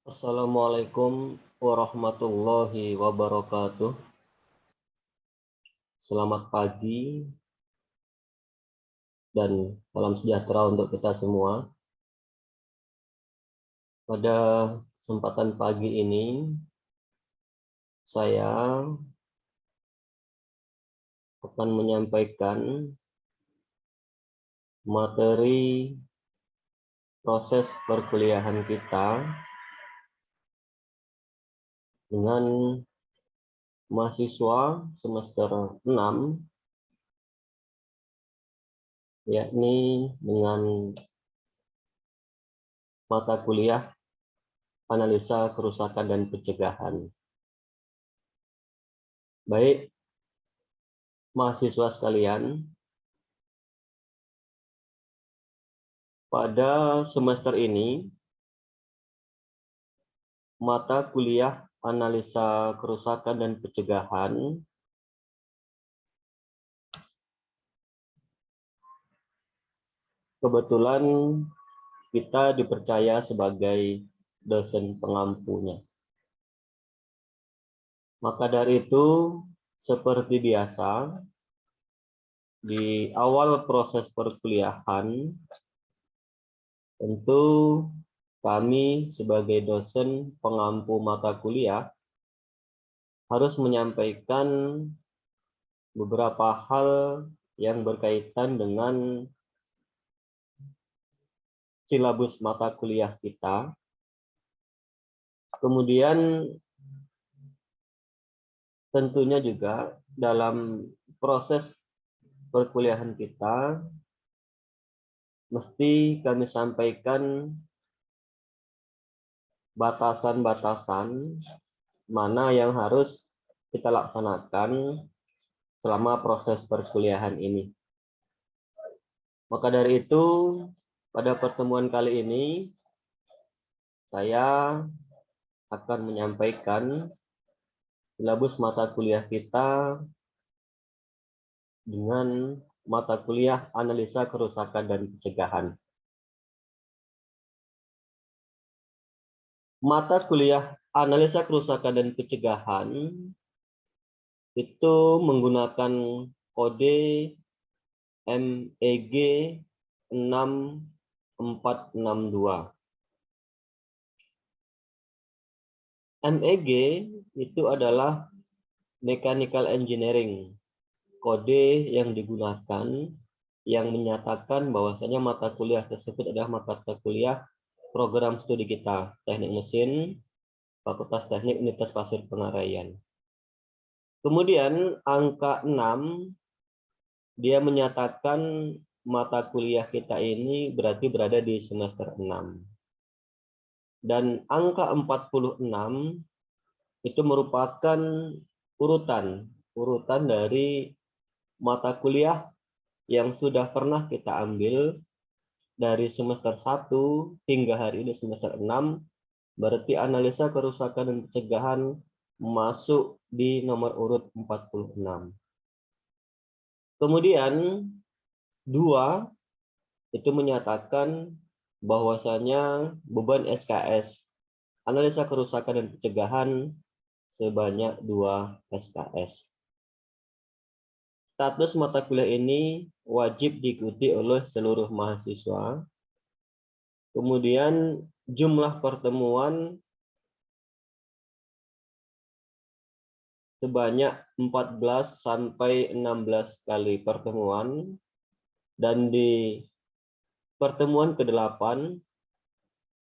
Assalamualaikum warahmatullahi wabarakatuh. Selamat pagi dan salam sejahtera untuk kita semua. Pada kesempatan pagi ini, saya akan menyampaikan materi proses perkuliahan kita dengan mahasiswa semester 6, yakni dengan mata kuliah analisa kerusakan dan pencegahan. Baik, mahasiswa sekalian, pada semester ini, mata kuliah analisa kerusakan dan pencegahan kebetulan kita dipercaya sebagai dosen pengampunya. Maka dari itu, seperti biasa, di awal proses perkuliahan, tentu kami sebagai dosen pengampu mata kuliah harus menyampaikan beberapa hal yang berkaitan dengan silabus mata kuliah kita. Kemudian tentunya juga dalam proses perkuliahan kita mesti kami sampaikan batasan-batasan mana yang harus kita laksanakan selama proses perkuliahan ini. Maka dari itu, pada pertemuan kali ini, saya akan menyampaikan silabus mata kuliah kita dengan mata kuliah analisa kerusakan dan pencegahan. Mata kuliah analisa kerusakan dan pencegahan itu menggunakan kode MEG 6462. MEG itu adalah mechanical engineering, kode yang digunakan yang menyatakan bahwasanya mata kuliah tersebut adalah mata kuliah program studi kita, Teknik Mesin, Fakultas Teknik Universitas Pasir Pengarayan. Kemudian angka 6, dia menyatakan mata kuliah kita ini berarti berada di semester 6. Dan angka 46 itu merupakan urutan dari mata kuliah yang sudah pernah kita ambil dari semester 1 hingga hari ini semester 6, berarti analisa kerusakan dan pencegahan masuk di nomor urut 46. Kemudian 2 itu menyatakan bahwasanya beban SKS analisa kerusakan dan pencegahan sebanyak 2 SKS. Status mata kuliah ini wajib diikuti oleh seluruh mahasiswa. Kemudian jumlah pertemuan sebanyak 14 sampai 16 kali pertemuan, dan di pertemuan ke-8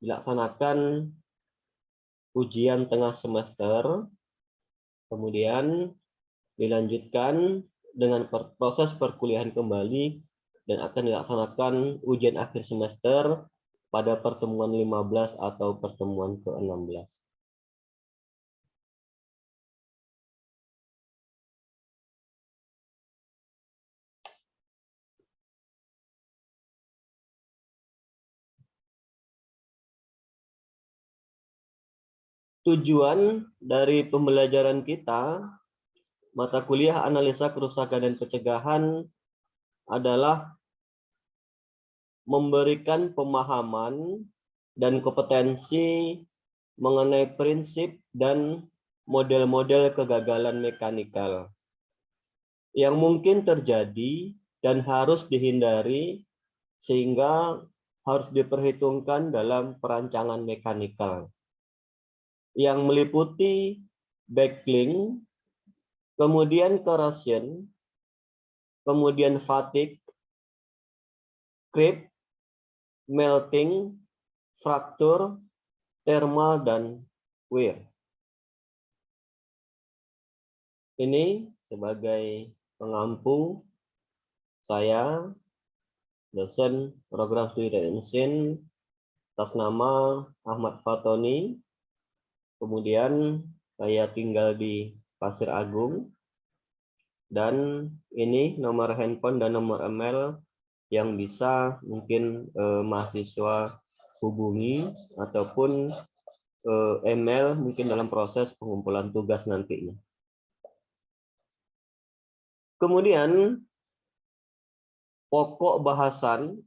dilaksanakan ujian tengah semester, kemudian dilanjutkan dengan proses perkuliahan kembali dan akan dilaksanakan ujian akhir semester pada pertemuan 15 atau pertemuan ke-16. Tujuan dari pembelajaran kita, mata kuliah analisa kerusakan dan pencegahan, adalah memberikan pemahaman dan kompetensi mengenai prinsip dan model-model kegagalan mekanikal yang mungkin terjadi dan harus dihindari sehingga harus diperhitungkan dalam perancangan mekanikal yang meliputi backling, kemudian corrosion, kemudian fatigue, creep, melting, fracture, thermal, dan wear. Ini sebagai pengampu saya, dosen program studi teknik mesin atas nama Ahmad Fatoni. Kemudian saya tinggal di Pasir Agung. Dan ini nomor handphone dan nomor email yang bisa mungkin mahasiswa hubungi ataupun email mungkin dalam proses pengumpulan tugas nantinya. Kemudian pokok bahasan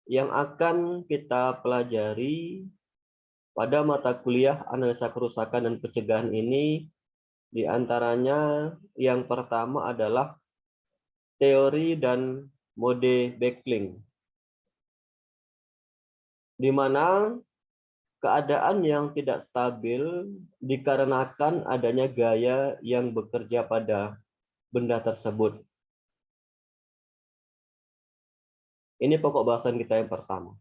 yang akan kita pelajari pada mata kuliah analisa kerusakan dan pencegahan ini diantaranya yang pertama adalah teori dan mode backling, di mana keadaan yang tidak stabil dikarenakan adanya gaya yang bekerja pada benda tersebut. Ini pokok bahasan kita yang pertama.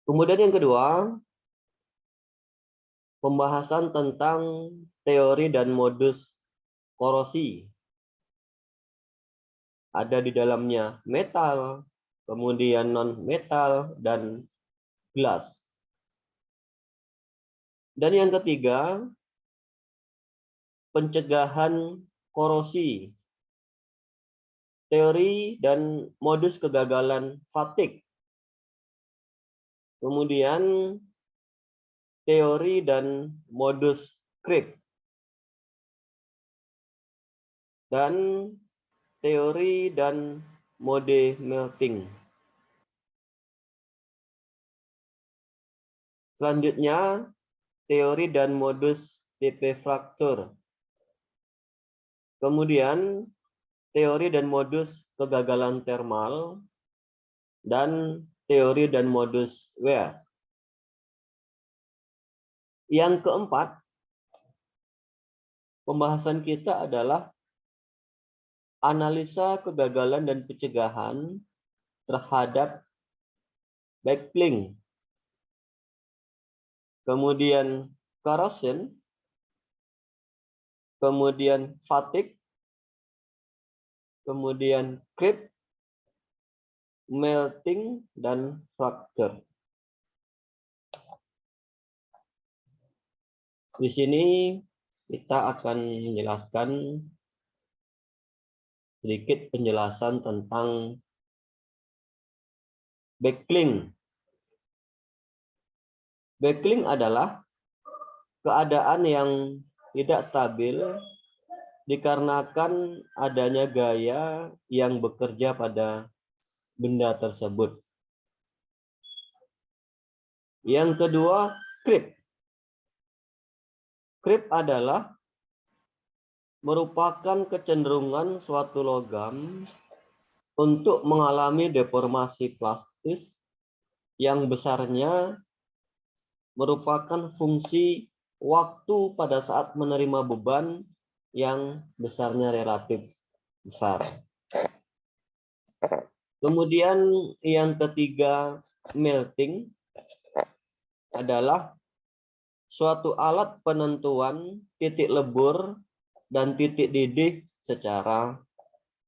Kemudian yang kedua, pembahasan tentang teori dan modus korosi. Ada di dalamnya metal, kemudian non-metal, dan gelas. Dan yang ketiga, pencegahan korosi. Teori dan modus kegagalan fatigue. Kemudian teori dan modus creep. Dan teori dan mode melting. Selanjutnya, teori dan modus tipe fracture. Kemudian, teori dan modus kegagalan thermal, dan teori dan modus wear. Yang keempat, pembahasan kita adalah analisa kegagalan dan pencegahan terhadap backling, kemudian corrosion, kemudian fatigue, kemudian creep, melting, dan fracture. Di sini kita akan menjelaskan sedikit penjelasan tentang backling. Backling adalah keadaan yang tidak stabil dikarenakan adanya gaya yang bekerja pada benda tersebut. Yang kedua, creep. Creep adalah merupakan kecenderungan suatu logam untuk mengalami deformasi plastis yang besarnya merupakan fungsi waktu pada saat menerima beban yang besarnya relatif besar. Kemudian yang ketiga, melting adalah suatu alat penentuan titik lebur dan titik didih secara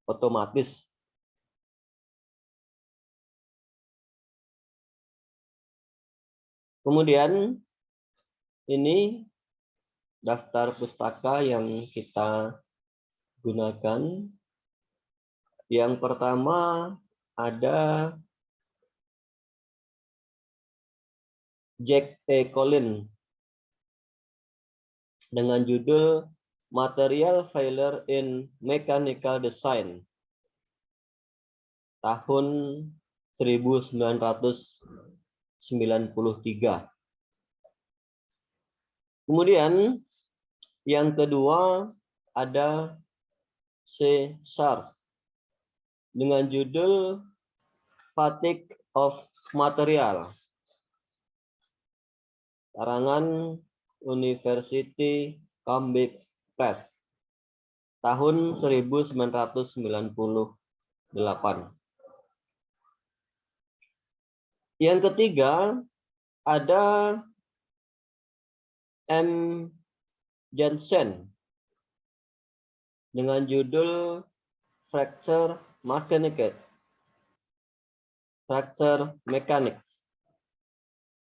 otomatis. Kemudian ini daftar pustaka yang kita gunakan. Yang pertama ada Jack E. Collins dengan judul Material Failure in Mechanical Design tahun 1993. Kemudian yang kedua ada C-SARS dengan judul Fatigue of Material, karangan University Cambridge Press tahun 1998. Yang ketiga ada M. Jensen dengan judul Fracture Mechanics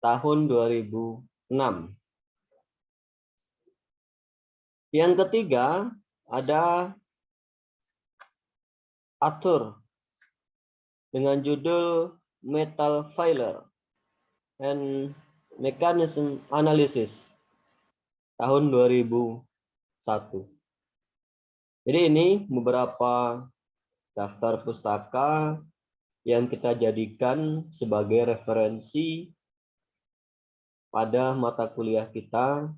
tahun 2006. Yang ketiga ada Arthur dengan judul Metal Failure and Mechanism Analysis tahun 2001. Jadi ini beberapa daftar pustaka yang kita jadikan sebagai referensi pada mata kuliah kita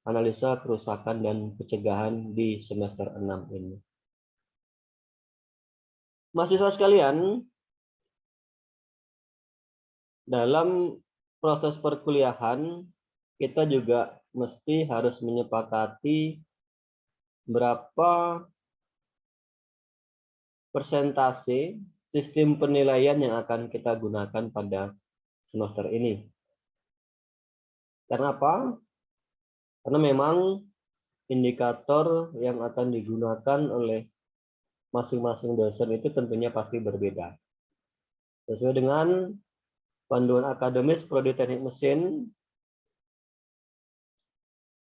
analisa kerusakan dan pencegahan di semester 6 ini. Mahasiswa sekalian, dalam proses perkuliahan kita juga mesti harus menyepakati berapa persentase sistem penilaian yang akan kita gunakan pada semester ini. Karena apa? Karena memang indikator yang akan digunakan oleh masing-masing dosen itu tentunya pasti berbeda. Sesuai dengan panduan akademis Prodi Teknik Mesin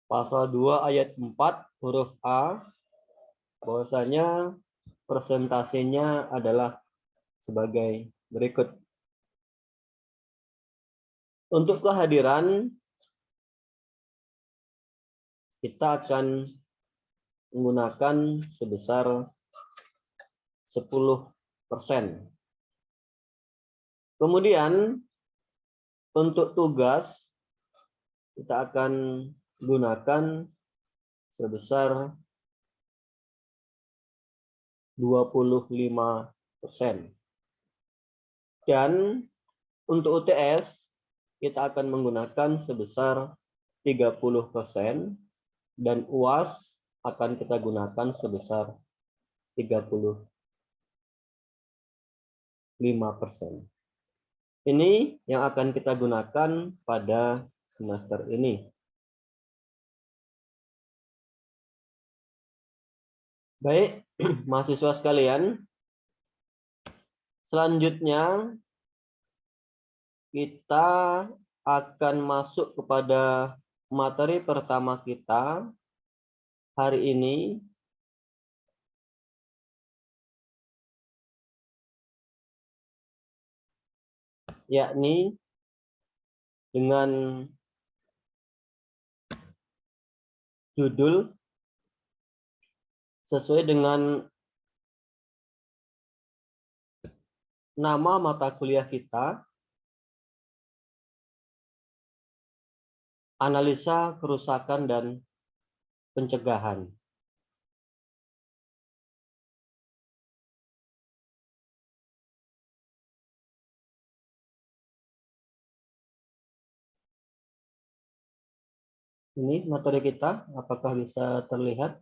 pasal 2 ayat 4 huruf A, bahwasanya persentasenya adalah sebagai berikut. Untuk kehadiran kita akan menggunakan sebesar 10%. Kemudian untuk tugas kita akan gunakan sebesar 25%. Dan untuk UTS kita akan menggunakan sebesar 30% dan UAS akan kita gunakan sebesar 35%. Ini yang akan kita gunakan pada semester ini. Baik, mahasiswa sekalian, selanjutnya kita akan masuk kepada materi pertama kita hari ini, yakni dengan judul sesuai dengan nama mata kuliah kita, analisa kerusakan dan pencegahan. Ini materi kita, apakah bisa terlihat?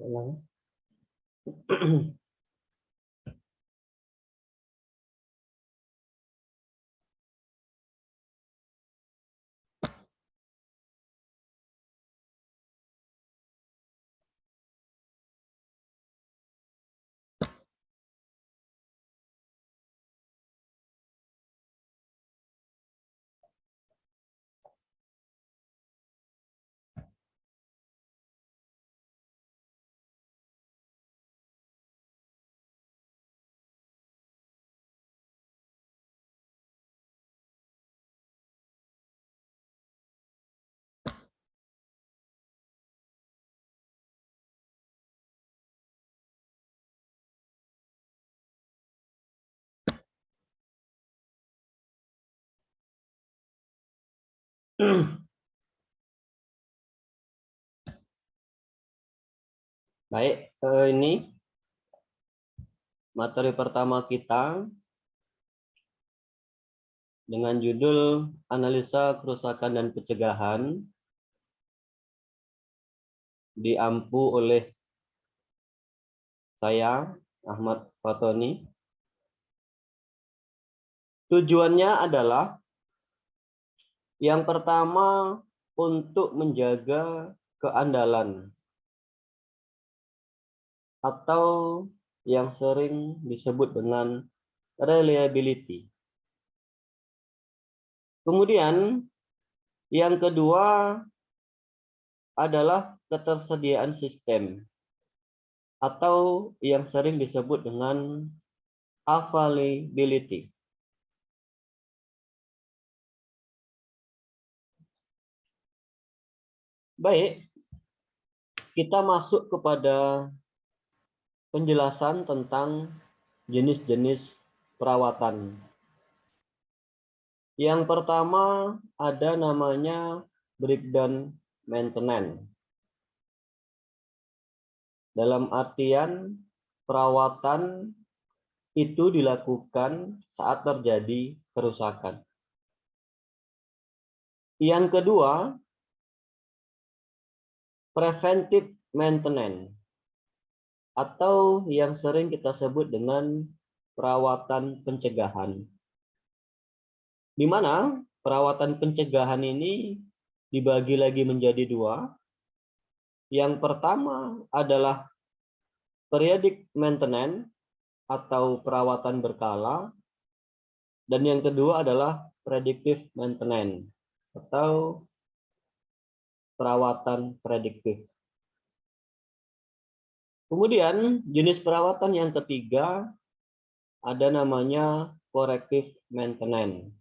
Ulang. Baik, ini materi pertama kita dengan judul Analisa Kerusakan dan Pencegahan, diampu oleh saya, Ahmad Fatoni. Tujuannya adalah yang pertama untuk menjaga keandalan atau yang sering disebut dengan reliability. Kemudian yang kedua adalah ketersediaan sistem atau yang sering disebut dengan availability. Baik, kita masuk kepada penjelasan tentang jenis-jenis perawatan. Yang pertama ada namanya breakdown maintenance. Dalam artian perawatan itu dilakukan saat terjadi kerusakan. Yang kedua, preventive maintenance atau yang sering kita sebut dengan perawatan pencegahan. Di mana perawatan pencegahan ini dibagi lagi menjadi dua. Yang pertama adalah periodic maintenance atau perawatan berkala, dan yang kedua adalah predictive maintenance atau perawatan prediktif. Kemudian jenis perawatan yang ketiga ada namanya corrective maintenance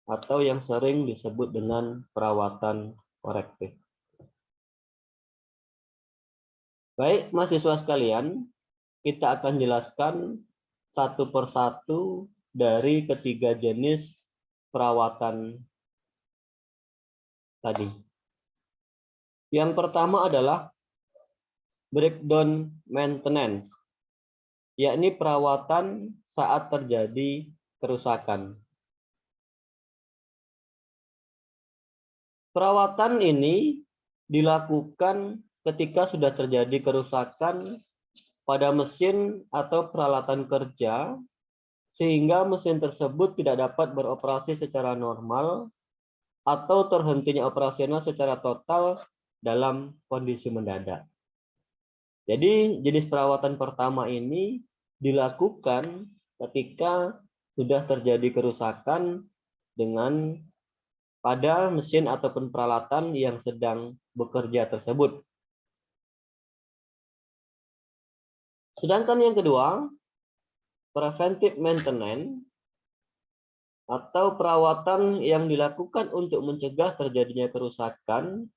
atau yang sering disebut dengan perawatan korektif. Baik, mahasiswa sekalian, kita akan jelaskan satu persatu dari ketiga jenis perawatan tadi. Yang pertama adalah breakdown maintenance, yakni perawatan saat terjadi kerusakan. Perawatan ini dilakukan ketika sudah terjadi kerusakan pada mesin atau peralatan kerja, sehingga mesin tersebut tidak dapat beroperasi secara normal atau terhentinya operasional secara total dalam kondisi mendadak. Jadi jenis perawatan pertama ini dilakukan ketika sudah terjadi kerusakan pada mesin ataupun peralatan yang sedang bekerja tersebut. Sedangkan yang kedua, preventive maintenance atau perawatan yang dilakukan untuk mencegah terjadinya kerusakan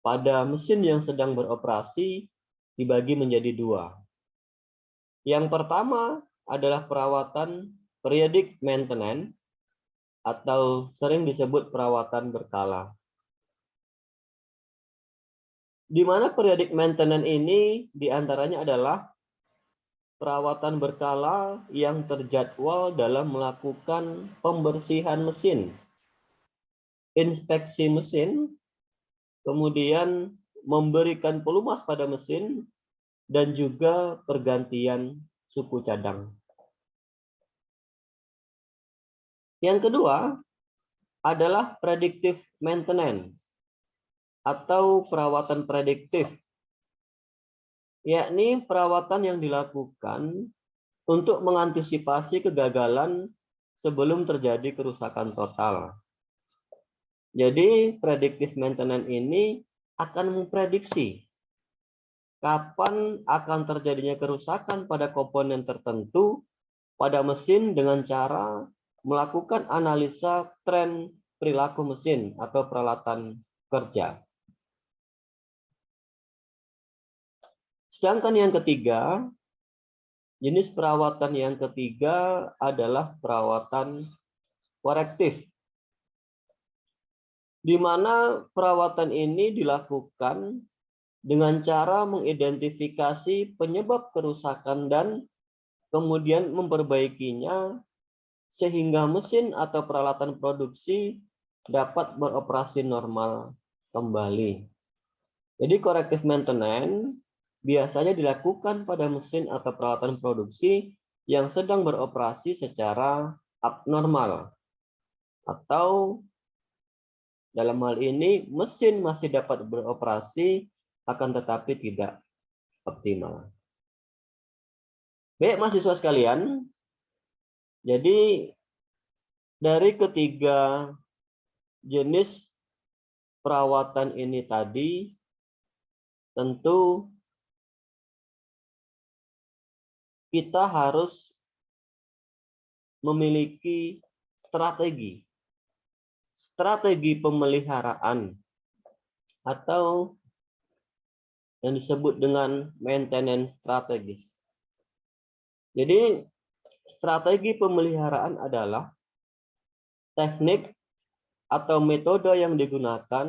pada mesin yang sedang beroperasi dibagi menjadi dua. Yang pertama adalah perawatan periodic maintenance atau sering disebut perawatan berkala. Di mana periodic maintenance ini diantaranya adalah perawatan berkala yang terjadwal dalam melakukan pembersihan mesin, inspeksi mesin, kemudian memberikan pelumas pada mesin, dan juga pergantian suku cadang. Yang kedua adalah predictive maintenance atau perawatan prediktif, yakni perawatan yang dilakukan untuk mengantisipasi kegagalan sebelum terjadi kerusakan total. Jadi predictive maintenance ini akan memprediksi kapan akan terjadinya kerusakan pada komponen tertentu pada mesin dengan cara melakukan analisa tren perilaku mesin atau peralatan kerja. Sedangkan yang ketiga, jenis perawatan yang ketiga adalah perawatan korektif. di mana perawatan ini dilakukan dengan cara mengidentifikasi penyebab kerusakan dan kemudian memperbaikinya sehingga mesin atau peralatan produksi dapat beroperasi normal kembali. Jadi corrective maintenance biasanya dilakukan pada mesin atau peralatan produksi yang sedang beroperasi secara abnormal, atau dalam hal ini mesin masih dapat beroperasi akan tetapi tidak optimal. Baik mahasiswa sekalian, jadi dari ketiga jenis perawatan ini tadi tentu kita harus memiliki strategi pemeliharaan atau yang disebut dengan maintenance strategis. Jadi strategi pemeliharaan adalah teknik atau metode yang digunakan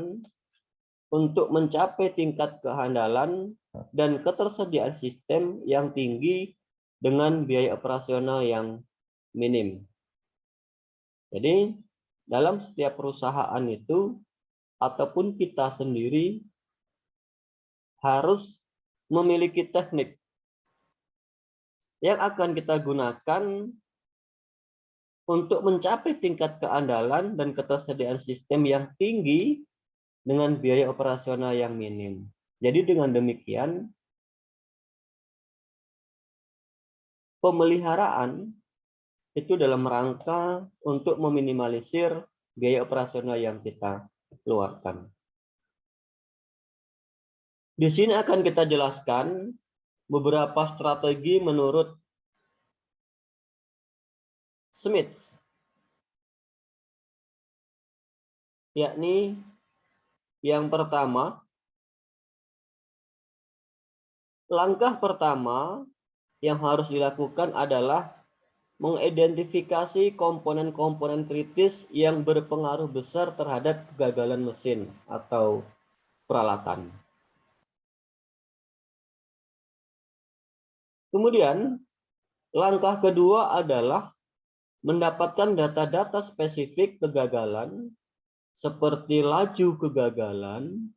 untuk mencapai tingkat kehandalan dan ketersediaan sistem yang tinggi dengan biaya operasional yang minim. Jadi dalam setiap perusahaan itu ataupun kita sendiri harus memiliki teknik yang akan kita gunakan untuk mencapai tingkat keandalan dan ketersediaan sistem yang tinggi dengan biaya operasional yang minim. Jadi dengan demikian, pemeliharaan itu dalam rangka untuk meminimalisir biaya operasional yang kita keluarkan. Di sini akan kita jelaskan beberapa strategi menurut Smith, yakni yang pertama, langkah pertama yang harus dilakukan adalah mengidentifikasi komponen-komponen kritis yang berpengaruh besar terhadap kegagalan mesin atau peralatan. Kemudian, langkah kedua adalah mendapatkan data-data spesifik kegagalan seperti laju kegagalan,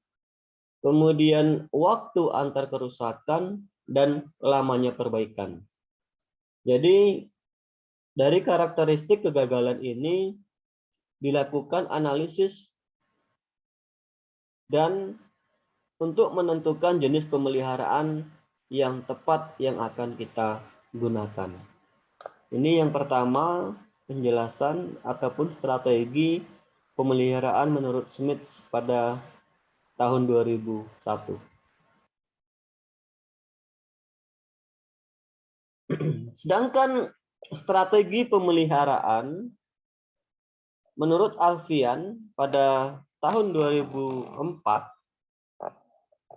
kemudian waktu antar kerusakan, dan lamanya perbaikan. Jadi, dari karakteristik kegagalan ini dilakukan analisis dan untuk menentukan jenis pemeliharaan yang tepat yang akan kita gunakan. Ini yang pertama, penjelasan ataupun strategi pemeliharaan menurut Smith pada tahun 2001. Sedangkan strategi pemeliharaan menurut Alfian pada tahun 2004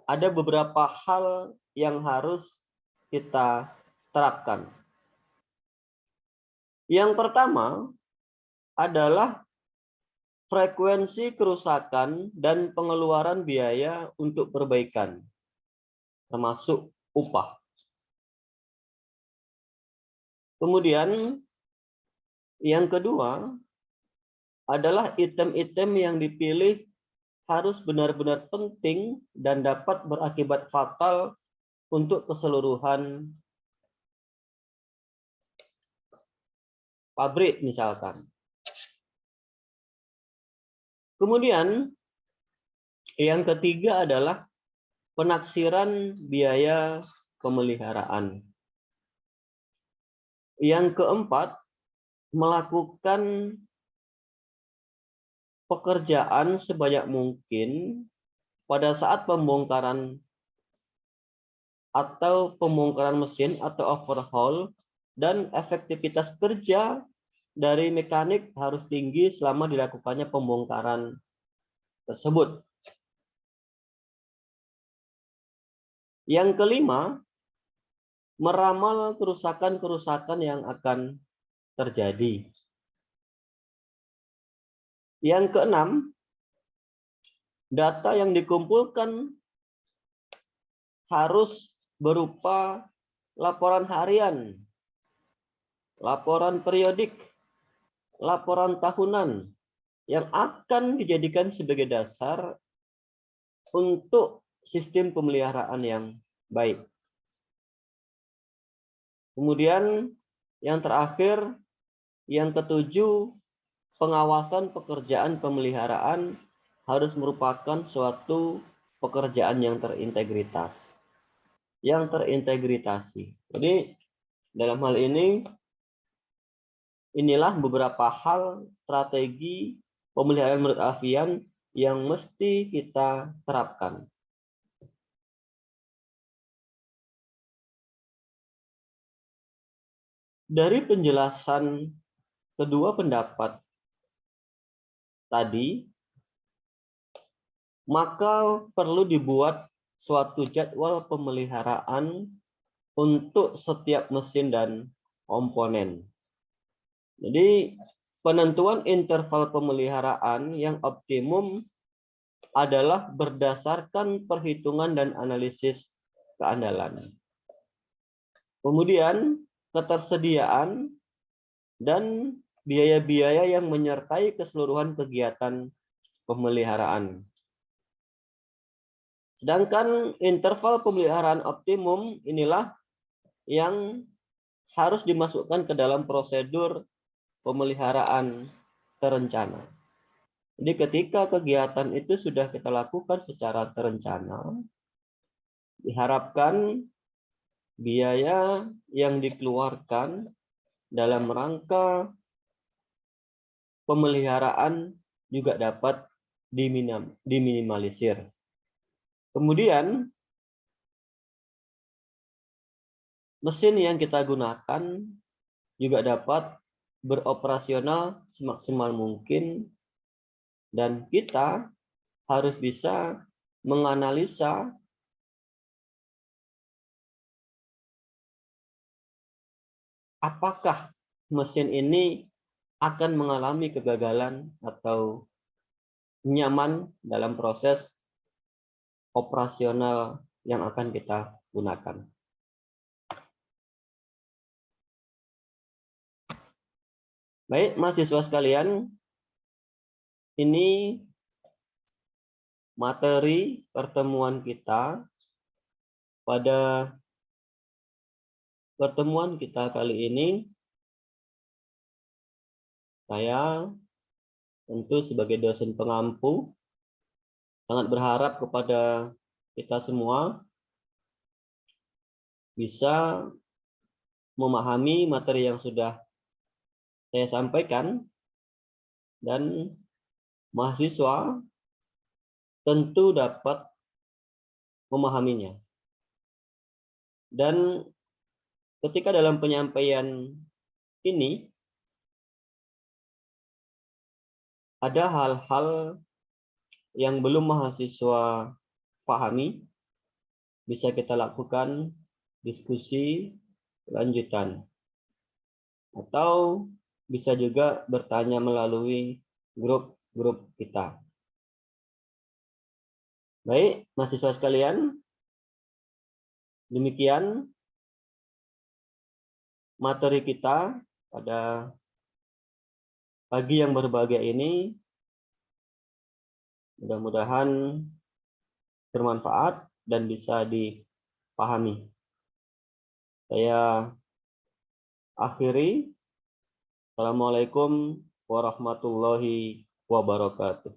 ada beberapa hal yang harus kita terapkan. Yang pertama adalah frekuensi kerusakan dan pengeluaran biaya untuk perbaikan, termasuk upah. Kemudian yang kedua adalah item-item yang dipilih harus benar-benar penting dan dapat berakibat fatal untuk keseluruhan pabrik misalkan. Kemudian yang ketiga adalah penaksiran biaya pemeliharaan. Yang keempat, melakukan pekerjaan sebanyak mungkin pada saat pembongkaran atau pembongkaran mesin atau overhaul, dan efektivitas kerja dari mekanik harus tinggi selama dilakukannya pembongkaran tersebut. Yang kelima, meramal kerusakan-kerusakan yang akan terjadi. Yang keenam, Data yang dikumpulkan harus berupa laporan harian, laporan periodik, laporan tahunan yang akan dijadikan sebagai dasar untuk sistem pemeliharaan yang baik. Kemudian yang terakhir, yang ketujuh, pengawasan pekerjaan pemeliharaan harus merupakan suatu pekerjaan yang terintegritas, yang terintegritasi. Jadi dalam hal ini, inilah beberapa hal strategi pemeliharaan menurut Alfian yang mesti kita terapkan. Dari penjelasan kedua pendapat tadi, maka perlu dibuat suatu jadwal pemeliharaan untuk setiap mesin dan komponen. Jadi penentuan interval pemeliharaan yang optimum adalah berdasarkan perhitungan dan analisis keandalan. Kemudian ketersediaan dan biaya-biaya yang menyertai keseluruhan kegiatan pemeliharaan. Sedangkan interval pemeliharaan optimum inilah yang harus dimasukkan ke dalam prosedur pemeliharaan terencana. Jadi ketika kegiatan itu sudah kita lakukan secara terencana, diharapkan biaya yang dikeluarkan dalam rangka pemeliharaan juga dapat diminimalisir. Kemudian, mesin yang kita gunakan juga dapat beroperasional semaksimal mungkin, dan kita harus bisa menganalisa apakah mesin ini akan mengalami kegagalan atau nyaman dalam proses operasional yang akan kita gunakan. Baik, mahasiswa sekalian, ini materi pertemuan kita. Pada pertemuan kita kali ini, saya tentu sebagai dosen pengampu sangat berharap kepada kita semua bisa memahami materi yang sudah saya sampaikan, dan mahasiswa tentu dapat memahaminya. Dan ketika dalam penyampaian ini ada hal-hal yang belum mahasiswa pahami, bisa kita lakukan diskusi lanjutan, atau bisa juga bertanya melalui grup-grup kita. Baik, mahasiswa sekalian, demikian materi kita pada pagi yang berbahagia ini. Mudah-mudahan bermanfaat dan bisa dipahami. Saya akhiri. Assalamualaikum warahmatullahi wabarakatuh.